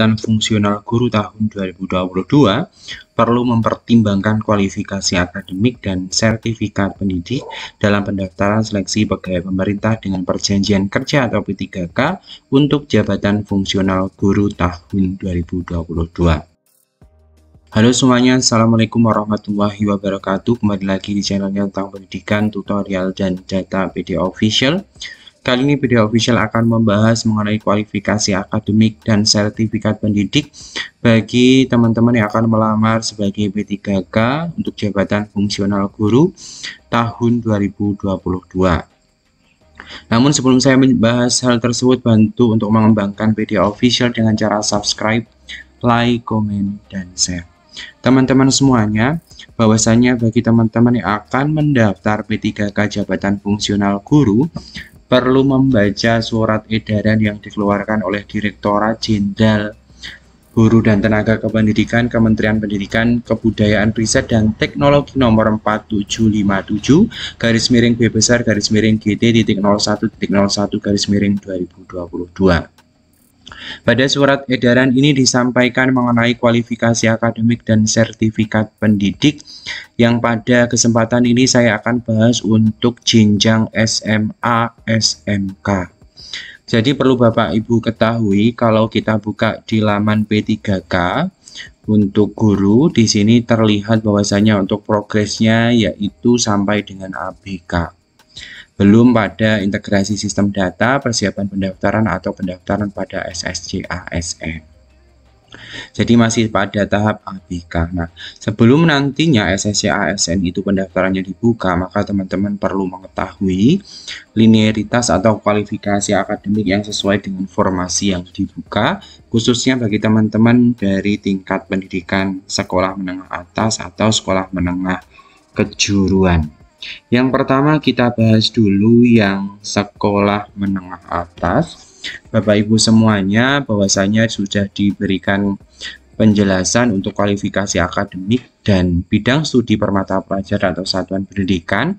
jabatan fungsional guru tahun 2022 perlu mempertimbangkan kualifikasi akademik dan sertifikat pendidik dalam pendaftaran seleksi pegawai pemerintah dengan perjanjian kerja atau P3K untuk jabatan fungsional guru tahun 2022. Halo semuanya, Assalamualaikum warahmatullahi wabarakatuh. Kembali lagi di channelnya tentang pendidikan, tutorial, dan data PD Official. Kali ini PD Official akan membahas mengenai kualifikasi akademik dan sertifikat pendidik bagi teman-teman yang akan melamar sebagai P3K untuk jabatan fungsional guru tahun 2022. Namun sebelum saya membahas hal tersebut, bantu untuk mengembangkan PD Official dengan cara subscribe, like, komen, dan share. Teman-teman semuanya, bahwasanya bagi teman-teman yang akan mendaftar P3K jabatan fungsional guru perlu membaca surat edaran yang dikeluarkan oleh Direktorat Jenderal Guru dan Tenaga Kependidikan Kementerian Pendidikan, Kebudayaan, Riset, dan Teknologi nomor 4757 /GT.01.01/2022. Pada surat edaran ini disampaikan mengenai kualifikasi akademik dan sertifikat pendidik yang pada kesempatan ini saya akan bahas untuk jenjang SMA SMK. Jadi perlu Bapak Ibu ketahui kalau kita buka di laman P3K untuk guru, di sini terlihat bahwasanya untuk progresnya yaitu sampai dengan ABK. Belum pada integrasi sistem data, persiapan pendaftaran atau pendaftaran pada SSC ASN. Jadi masih pada tahap ABK. Nah, sebelum nantinya SSC ASN itu pendaftarannya dibuka, maka teman-teman perlu mengetahui linearitas atau kualifikasi akademik yang sesuai dengan formasi yang dibuka, khususnya bagi teman-teman dari tingkat pendidikan sekolah menengah atas atau sekolah menengah kejuruan. Yang pertama kita bahas dulu yang sekolah menengah atas. Bapak Ibu semuanya, bahwasanya sudah diberikan penjelasan untuk kualifikasi akademik dan bidang studi per mata pelajaran atau satuan pendidikan.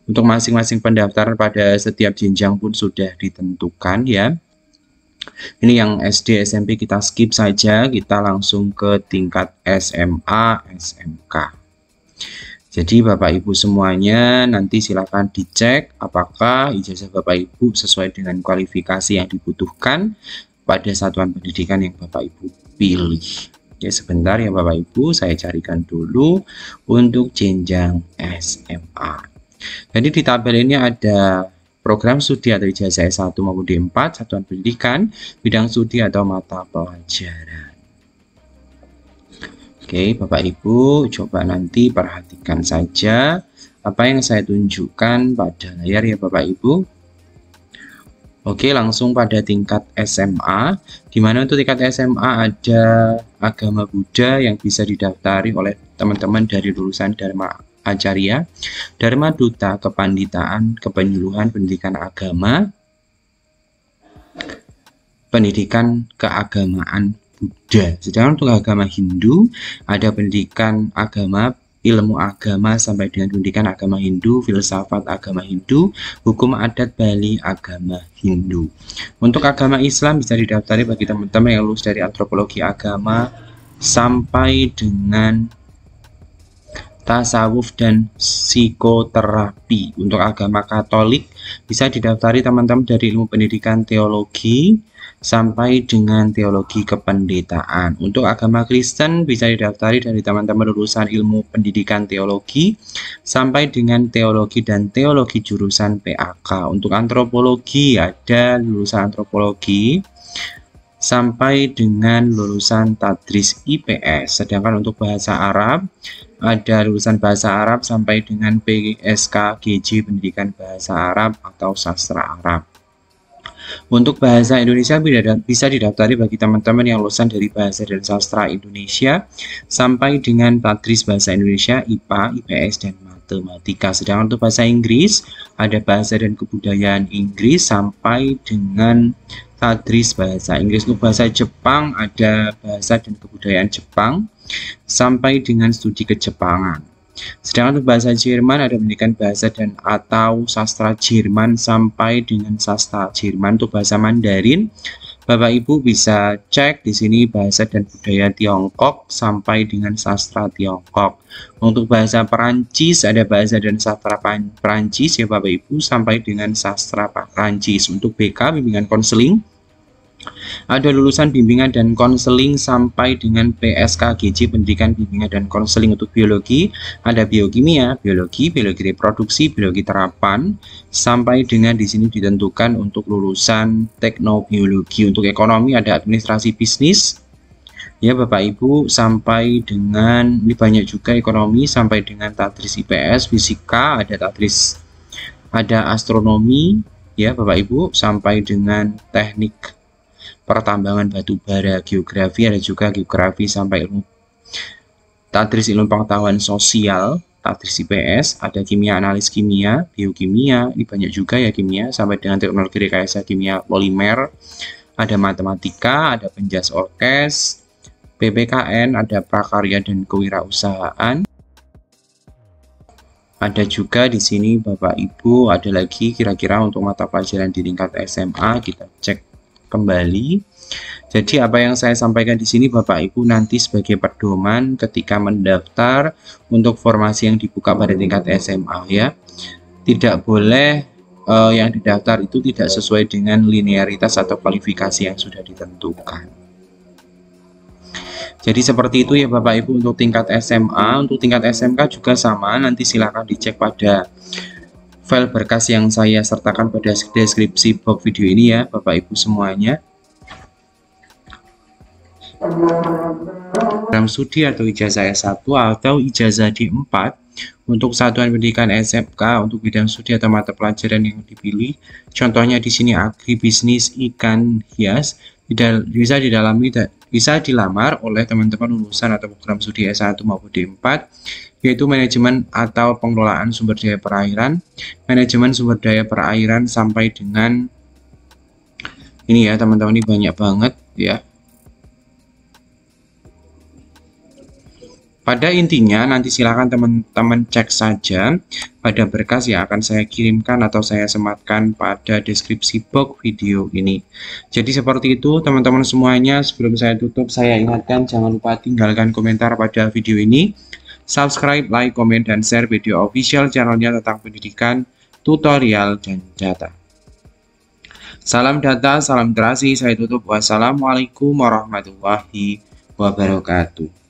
Untuk masing-masing pendaftaran pada setiap jenjang pun sudah ditentukan ya. Ini yang SD SMP kita skip saja, kita langsung ke tingkat SMA SMK. Jadi Bapak Ibu semuanya nanti silakan dicek apakah ijazah Bapak Ibu sesuai dengan kualifikasi yang dibutuhkan pada satuan pendidikan yang Bapak Ibu pilih. Ya sebentar ya Bapak Ibu, saya carikan dulu untuk jenjang SMA. Jadi di tabel ini ada program studi atau ijazah S1 maupun D4, satuan pendidikan, bidang studi atau mata pelajaran. Oke, Bapak Ibu, coba nanti perhatikan saja apa yang saya tunjukkan pada layar ya Bapak Ibu. Oke, langsung pada tingkat SMA, di mana untuk tingkat SMA ada agama Buddha yang bisa didaftari oleh teman-teman dari lulusan Dharma Acarya, Dharma Duta Kepanditaan, Kepenyuluhan Pendidikan Agama, Pendidikan Keagamaan Buddha. Sedangkan untuk agama Hindu ada pendidikan agama, ilmu agama sampai dengan pendidikan agama Hindu, filsafat agama Hindu, hukum adat Bali agama Hindu. Untuk agama Islam bisa didaftari bagi teman-teman yang lulus dari antropologi agama sampai dengan tasawuf dan psikoterapi. Untuk agama Katolik bisa didaftari teman-teman dari ilmu pendidikan teologi sampai dengan teologi kependetaan. Untuk agama Kristen bisa didaftari dari teman-teman lulusan ilmu pendidikan teologi sampai dengan teologi dan teologi jurusan PAK. Untuk antropologi ada lulusan antropologi sampai dengan lulusan tadris IPS. Sedangkan untuk bahasa Arab ada lulusan bahasa Arab sampai dengan PSK GJ Pendidikan Bahasa Arab atau Sastra Arab. Untuk bahasa Indonesia bisa didaftari bagi teman-teman yang lulusan dari Bahasa dan Sastra Indonesia sampai dengan tadris Bahasa Indonesia, IPA, IPS, dan Matematika. Sedangkan untuk bahasa Inggris ada Bahasa dan Kebudayaan Inggris sampai dengan tadris Bahasa Inggris. Untuk bahasa Jepang ada Bahasa dan Kebudayaan Jepang sampai dengan studi kejepangan. Sedangkan untuk bahasa Jerman ada pendidikan bahasa dan atau sastra Jerman sampai dengan sastra Jerman. Untuk bahasa Mandarin Bapak Ibu bisa cek di sini bahasa dan budaya Tiongkok sampai dengan sastra Tiongkok. Untuk bahasa Perancis ada bahasa dan sastra Perancis ya Bapak Ibu sampai dengan sastra Perancis. Untuk BK bimbingan konseling ada lulusan bimbingan dan konseling sampai dengan PSKGJ pendidikan bimbingan dan konseling. Untuk biologi ada biokimia, biologi reproduksi, biologi terapan sampai dengan di sini ditentukan untuk lulusan teknobiologi. Untuk ekonomi ada administrasi bisnis ya Bapak Ibu sampai dengan ini banyak juga ekonomi sampai dengan tadris IPS, fisika ada tadris, ada astronomi ya Bapak Ibu sampai dengan teknik pertambangan batu bara, geografi ada juga geografi sampai ilmu tadris ilmu pengetahuan sosial, tadris IPS ada kimia analis kimia, biokimia ini banyak juga ya kimia sampai dengan teknologi rekayasa kimia polimer, ada matematika, ada penjas orkes, PPKN ada prakarya dan kewirausahaan. Ada juga di sini Bapak Ibu ada lagi kira-kira untuk mata pelajaran di tingkat SMA kita cek kembali. Jadi apa yang saya sampaikan di sini Bapak Ibu nanti sebagai pedoman ketika mendaftar untuk formasi yang dibuka pada tingkat SMA ya. Tidak boleh yang didaftar itu tidak sesuai dengan linearitas atau kualifikasi yang sudah ditentukan. Jadi seperti itu ya Bapak Ibu untuk tingkat SMA. Untuk tingkat SMK juga sama, nanti silakan dicek pada file berkas yang saya sertakan pada deskripsi box video ini ya Bapak Ibu semuanya. Program studi atau ijazah S1 atau ijazah D4 untuk satuan pendidikan SMK untuk bidang studi atau mata pelajaran yang dipilih. Contohnya di sini agribisnis ikan hias bisa dilamar oleh teman-teman lulusan atau program studi S1 maupun D4, yaitu manajemen atau pengelolaan sumber daya perairan, manajemen sumber daya perairan sampai dengan ini ya teman-teman, ini banyak banget ya. Pada intinya nanti silakan teman-teman cek saja pada berkas yang akan saya kirimkan atau saya sematkan pada deskripsi box video ini. Jadi seperti itu teman-teman semuanya. Sebelum saya tutup saya ingatkan jangan lupa tinggalkan komentar pada video ini, subscribe, like, komen, dan share video official channelnya tentang pendidikan, tutorial, dan data. Salam data, salam literasi. Saya tutup. Wassalamualaikum warahmatullahi wabarakatuh.